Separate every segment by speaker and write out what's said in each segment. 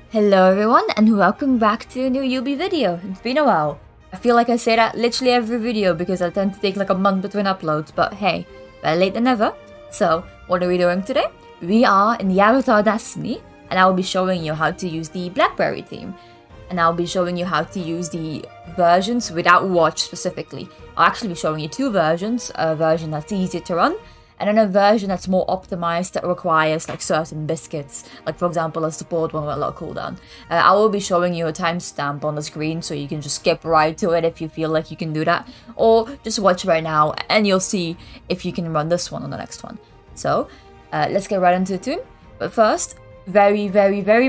Speaker 1: Hello everyone and welcome back to a new UB video. It's been a while. I feel like I say that literally every video because I tend to take like a month between uploads, but hey, better late than never. So, what are we doing today? We are in the Avatar Destiny and I will be showing you how to use the Blackberry theme. And I'll be showing you how to use the versions without watch specifically. I'll actually be showing you two versions, a version that's easier to run and then a version that's more optimized that requires like certain biscuits, like for example a support one with a lot of cooldown. I will be showing you a timestamp on the screen so you can just skip right to it if you feel like you can do that, or just watch right now and you'll see if you can run this one on the next one. So let's get right into the tune. But first, very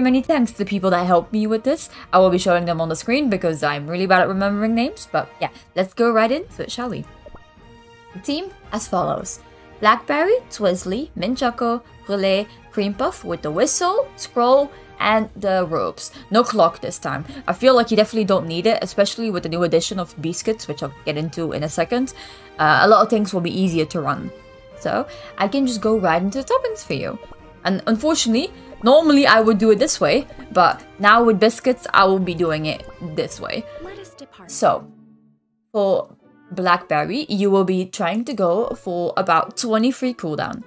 Speaker 1: many thanks to the people that helped me with this. I will be showing them on the screen because I'm really bad at remembering names, but yeah, let's go right into it, shall we? The team as follows: Blackberry, Twizzly, Minchoco, Relay, Cream Puff with the whistle, scroll, and the ropes. No clock this time. I feel like you definitely don't need it, especially with the new addition of biscuits, which I'll get into in a second. A lot of things will be easier to run. So I can just go right into the toppings for you. And unfortunately, normally I would do it this way, but now with biscuits, I will be doing it this way.
Speaker 2: Let us depart.
Speaker 1: So, for Blackberry, you will be trying to go for about 23 cooldown.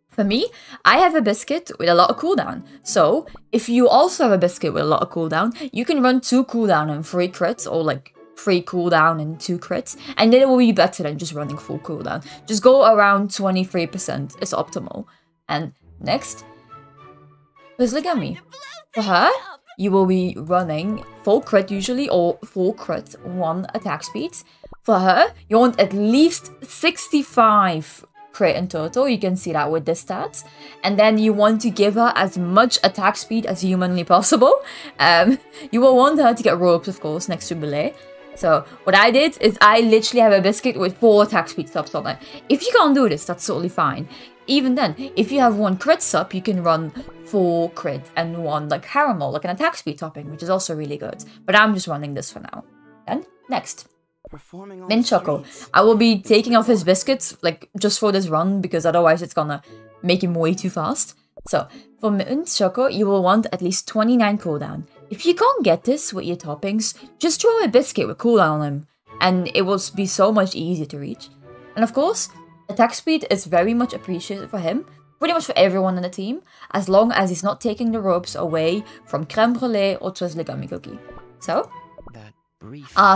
Speaker 1: For me, I have a biscuit with a lot of cooldown. So, if you also have a biscuit with a lot of cooldown, you can run 2 cooldown and 3 crits, or like 3 cooldown and 2 crits, and then it will be better than just running full cooldown. Just go around 23% is optimal. And next, Twizzly Gummy. For her, you will be running full crit usually, or full crit 1 attack speed. For her, you want at least 65 crit in total. You can see that with the stats. And then you want to give her as much attack speed as humanly possible. You will want her to get ropes, of course, next to Belay. So what I did is I literally have a biscuit with 4 attack speed subs on it. If you can't do this, that's totally fine. Even then, if you have 1 crit sub, you can run 4 crit and 1 like caramel, like an attack speed topping, which is also really good. But I'm just running this for now. Then, next. Minchoco. I will be taking off his biscuits, like, just for this run, because otherwise it's gonna make him way too fast. So, for Minchoco, you will want at least 29 cooldown. If you can't get this with your toppings, just throw a biscuit with cooldown on him, and it will be so much easier to reach. And of course, attack speed is very much appreciated for him, pretty much for everyone in the team, as long as he's not taking the ropes away from Creme Brulee or Twizzly Gummy Cookie. So,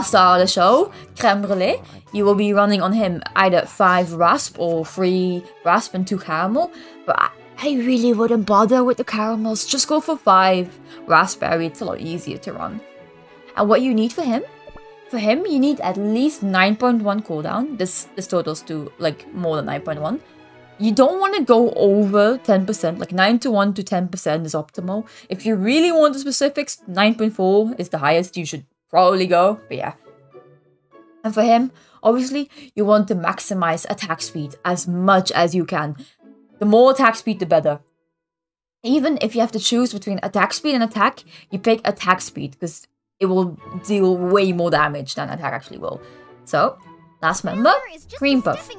Speaker 1: star of the show, Creme Brulee, you will be running on him either 5 rasp or 3 rasp and 2 caramel, but I really wouldn't bother with the caramels, just go for 5 raspberry, it's a lot easier to run. And what you need for him? For him, you need at least 9.1 cooldown. This totals to like more than 9.1. You don't want to go over 10%, like 9 to 1 to 10% is optimal. If you really want the specifics, 9.4 is the highest you should probably go, but yeah. And for him, obviously, you want to maximize attack speed as much as you can. The more attack speed, the better. Even if you have to choose between attack speed and attack, you pick attack speed because it will deal way more damage than attack actually will. So, last member, Cream Puff.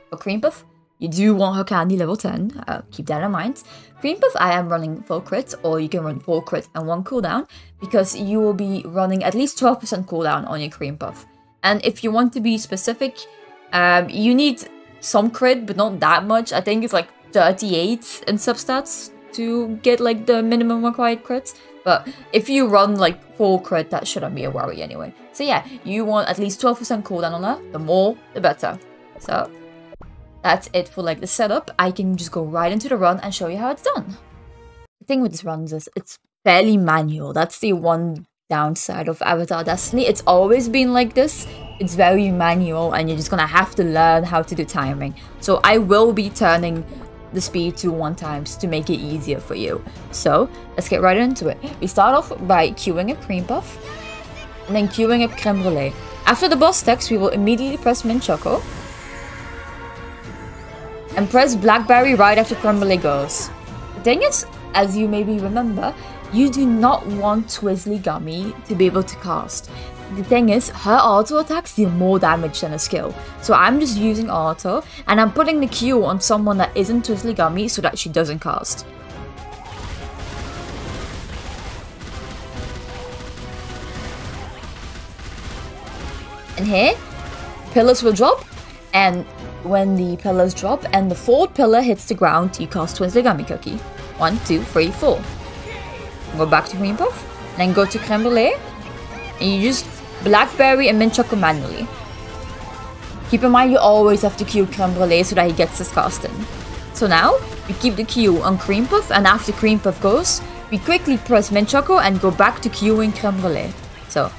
Speaker 1: For Cream Puff, you do want her candy level 10, keep that in mind. Cream Puff, I am running full crit, or you can run full crit and 1 cooldown, because you will be running at least 12% cooldown on your Cream Puff. And if you want to be specific, you need some crit, but not that much. I think it's like 38 in substats to get like the minimum required crits. But if you run like full crit, that shouldn't be a worry anyway. So yeah, you want at least 12% cooldown on her. The more, the better. So that's it for like the setup. I can just go right into the run and show you how it's done. The thing with this runs is it's fairly manual. That's the one downside of Avatar Destiny. It's always been like this. It's very manual and you're just gonna have to learn how to do timing. So I will be turning the speed to 1 times to make it easier for you. So let's get right into it. We start off by queuing up Cream Puff and then queuing up Creme Brulee. After the boss text, we will immediately press Minchoco and press Blackberry right after Creme Brulee goes. The thing is, as you maybe remember, you do not want Twizzly Gummy to be able to cast. The thing is, her auto attacks deal more damage than a skill. So I'm just using auto, and I'm putting the Q on someone that isn't Twizzly Gummy so that she doesn't cast. And here, pillars will drop, and when the pillars drop and the fourth pillar hits the ground, you cast Twizzly Gummy Cookie. 1, 2, 3, 4. Go back to Cream Puff, then go to Creme Brulee, and you use Blackberry and Mint Choco manually. Keep in mind you always have to queue Creme Brulee so that he gets his cast in. So now, we keep the queue on Cream Puff, and after Cream Puff goes, we quickly press Mint Choco and go back to queuing Creme Brulee. So,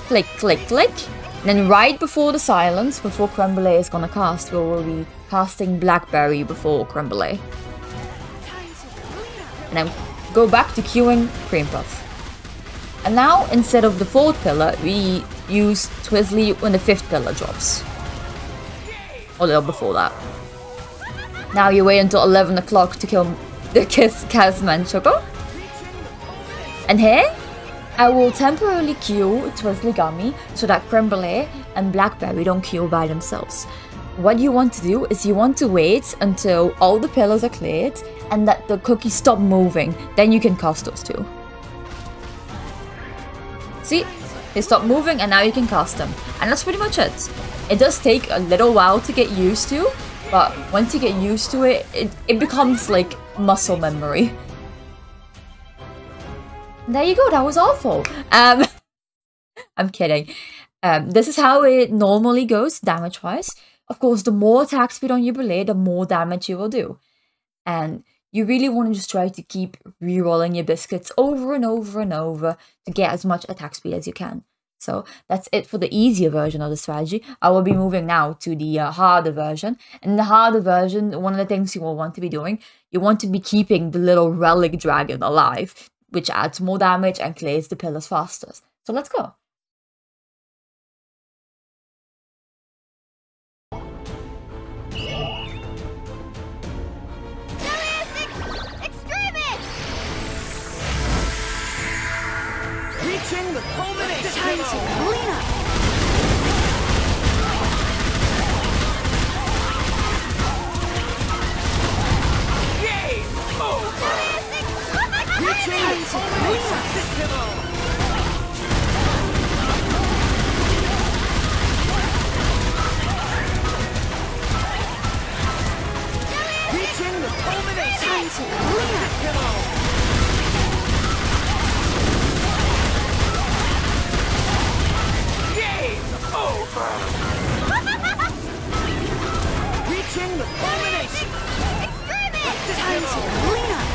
Speaker 1: click, click, click. And then right before the silence, before Creme Brulee is gonna cast, we will be casting Blackberry before Creme Brulee. And then go back to queuing Cream Puff. And now, instead of the fourth pillar, we use Twizzly when the fifth pillar drops. Or a little before that. Now you wait until 11 o'clock to kill the cast Mint Choco. And here, I will temporarily queue Twizzly Gummy so that Creme Brulee and Blackberry don't queue by themselves. What you want to do is you want to wait until all the pillars are cleared and that the cookies stop moving. Then you can cast those two. See? They stop moving and now you can cast them. And that's pretty much it. It does take a little while to get used to, but once you get used to it, it becomes like muscle memory. There you go, that was awful. I'm kidding. This is how it normally goes, damage-wise. Of course, the more attack speed on your Brulee, the more damage you will do. And you really want to just try to keep re-rolling your biscuits over and over and over to get as much attack speed as you can. So that's it for the easier version of the strategy. I will be moving now to the harder version. And in the harder version, one of the things you will want to be doing, you want to be keeping the little relic dragon alive, which adds more damage and clears the pillars faster. So let's go.
Speaker 2: Reaching the culmination.
Speaker 3: Time to clean up.
Speaker 2: Game over. Reaching the culmination. Reaching the culmination.
Speaker 3: Time to clean up.
Speaker 2: Over. Reaching the culmination.
Speaker 3: Time to clean up.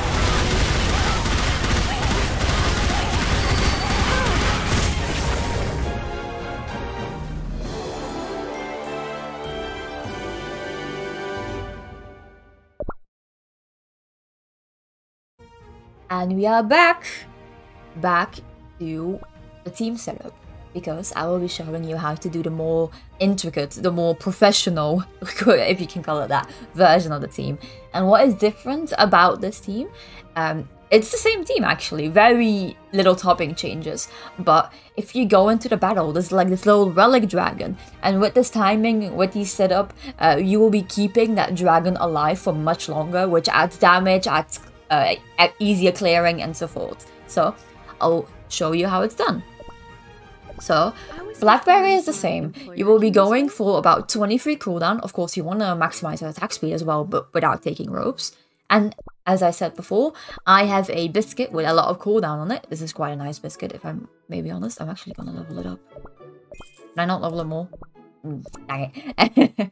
Speaker 1: And we are back to the team setup, because I will be showing you how to do the more intricate, the more professional, if you can call it that, version of the team. And what is different about this team, it's the same team actually, very little topping changes. But if you go into the battle, there's like this little relic dragon. And with this timing, with this setup, you will be keeping that dragon alive for much longer, which adds damage, adds easier clearing and so forth. So I'll show you how it's done. So, Blackberry is the same. You will be going for about 23 cooldown. Of course, you want to maximize your attack speed as well, but without taking ropes. And as I said before, I have a biscuit with a lot of cooldown on it. This is quite a nice biscuit, if I'm maybe honest. I'm actually going to level it up. Can I not level it more? Dang it.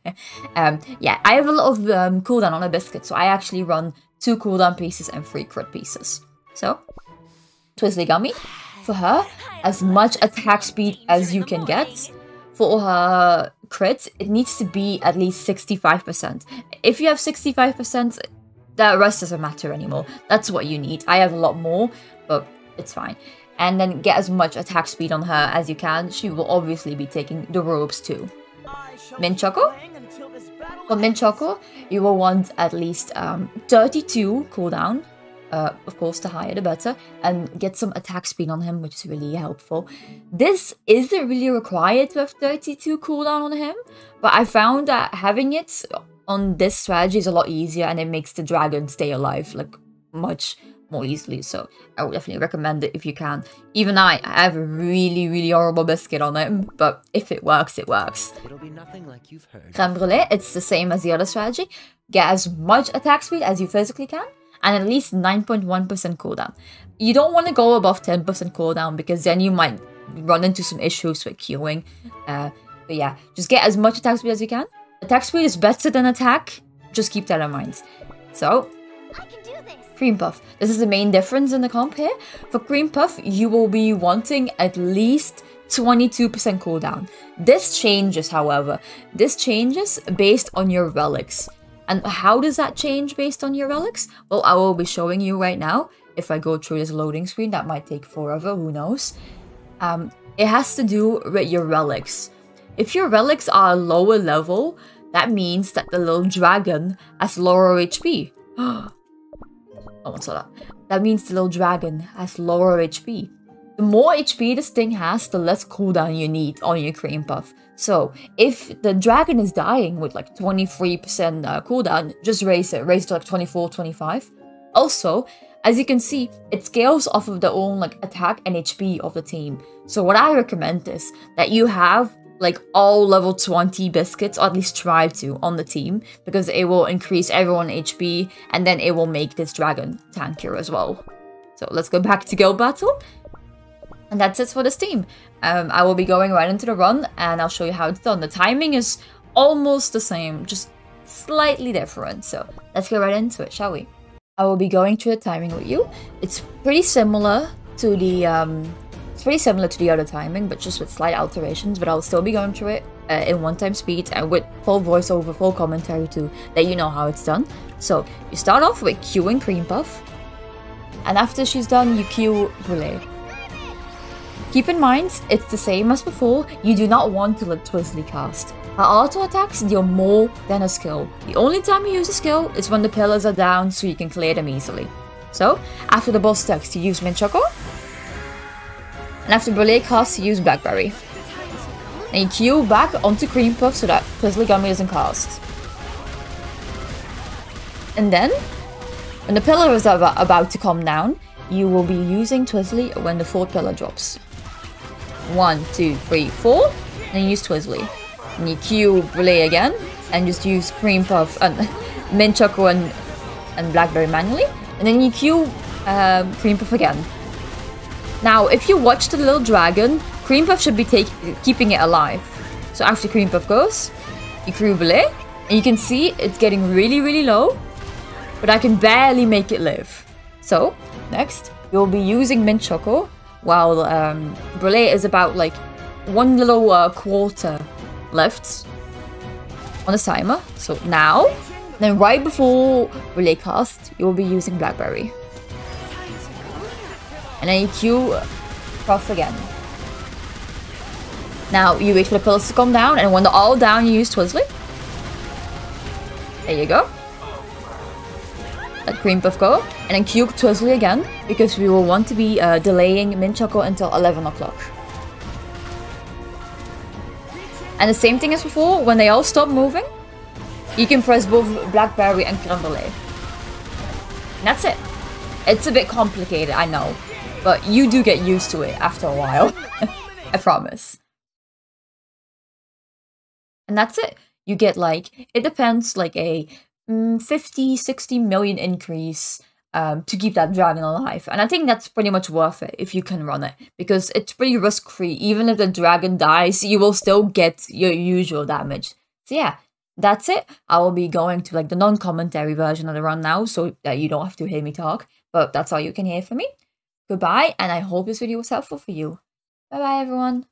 Speaker 1: Yeah, I have a lot of cooldown on a biscuit, so I actually run 2 cooldown pieces and 3 crit pieces. So, Twizzly Gummy. For her, as much attack speed as you can get. For her crits, it needs to be at least 65%. If you have 65%, the rest doesn't matter anymore. That's what you need. I have a lot more, but it's fine. And then get as much attack speed on her as you can. She will obviously be taking the ropes too. Mint Choco? For Mint Choco, you will want at least 32 cooldown. Of course, the higher the better, and get some attack speed on him, which is really helpful. This isn't really required to have 32 cooldown on him, but I found that having it on this strategy is a lot easier, and it makes the dragon stay alive like much more easily. So I would definitely recommend it if you can. Even I have a really horrible biscuit on it, but if it works, it works.
Speaker 2: It'll be nothing like you've heard.
Speaker 1: Creme brulee, it's the same as the other strategy. Get as much attack speed as you physically can, and at least 9.1% cooldown. You don't want to go above 10% cooldown because then you might run into some issues with queuing. But yeah, just get as much attack speed as you can. Attack speed is better than attack. Just keep that in mind. So,
Speaker 3: I can do this.
Speaker 1: Cream Puff. This is the main difference in the comp here. For Cream Puff, you will be wanting at least 22% cooldown. This changes, however. This changes based on your relics. And how does that change based on your relics? Well, I will be showing you right now. If I go through this loading screen, that might take forever, who knows. It has to do with your relics. If your relics are lower level, that means that the little dragon has lower HP. Oh, what's that? That means the little dragon has lower HP. The more HP this thing has, the less cooldown you need on your Cream Puff. So, if the dragon is dying with like 23% cooldown, just raise it. Raise it to like 24, 25. Also, as you can see, it scales off of the own like attack and HP of the team. So what I recommend is that you have like all level 20 biscuits, or at least try to, on the team, because it will increase everyone's HP, and then it will make this dragon tankier as well. So let's go back to guild battle. And that's it for this team. I will be going right into the run, and I'll show you how it's done. The timing is almost the same, just slightly different. So let's get right into it, shall we? I will be going through the timing with you. It's pretty similar to the other timing, but just with slight alterations. But I'll still be going through it in one-time speed and with full voiceover, full commentary too, that you know how it's done. So you start off with queuing Cream Puff, and after she's done, you queue Brulee. Keep in mind, it's the same as before. You do not want to let Twizzly cast. Her auto attacks deal more than a skill. The only time you use a skill is when the pillars are down, so you can clear them easily. So, after the boss attacks, you use Mint Choco. And after Brulee casts, you use Blackberry. And you queue back onto Cream Puff so that Twizzly Gummy doesn't cast. And then, when the pillar is about to come down, you will be using Twizzly when the fourth pillar drops. 1, 2, 3, 4. And you use Twizzly. And you queue Brulee again, and just use Cream Puff and Mint Choco and Blackberry manually. And then you queue Cream Puff again. Now, if you watch the little dragon, Cream Puff should be keeping it alive. So after Cream Puff goes, you queue Brulee, and you can see it's getting really low, but I can barely make it live. So, next, you'll be using Mint Choco, while Brulee is about like one little quarter left on the timer. So now, then right before Brulee cast, you'll be using Blackberry. And then you queue Puff again. Now you wait for the pillars to come down, and when they're all down, you use Twizzly. There you go. Let Cream Puff go, and then queue Twizzly again, because we will want to be delaying Mint Choco until 11 o'clock. And the same thing as before, when they all stop moving, you can press both Blackberry and Creme Brulee. And that's it. It's a bit complicated, I know, but you do get used to it after a while. I promise. And that's it. You get like, it depends, like a 50, 60 million increase to keep that dragon alive. And I think that's pretty much worth it if you can run it, because it's pretty risk-free. Even if the dragon dies, you will still get your usual damage. So yeah, that's it. I will be going to like the non-commentary version of the run now, so that you don't have to hear me talk. But that's all you can hear from me. Goodbye, and I hope this video was helpful for you. Bye-bye, everyone.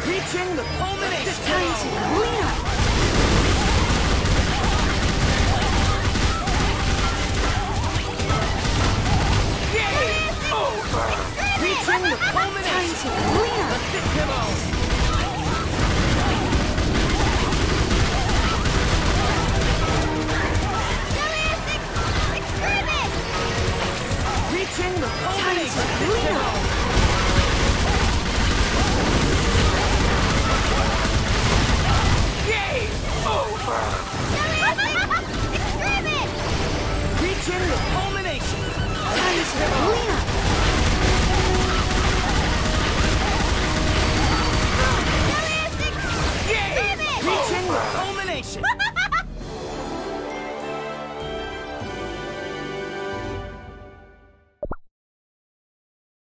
Speaker 2: Reaching the culmination.
Speaker 3: It's time to clean up.
Speaker 2: Game over. Reaching the culmination.
Speaker 3: Time to clean up.
Speaker 2: Let's get him out. Reaching the culmination.
Speaker 3: Time to clean up.
Speaker 2: culmination.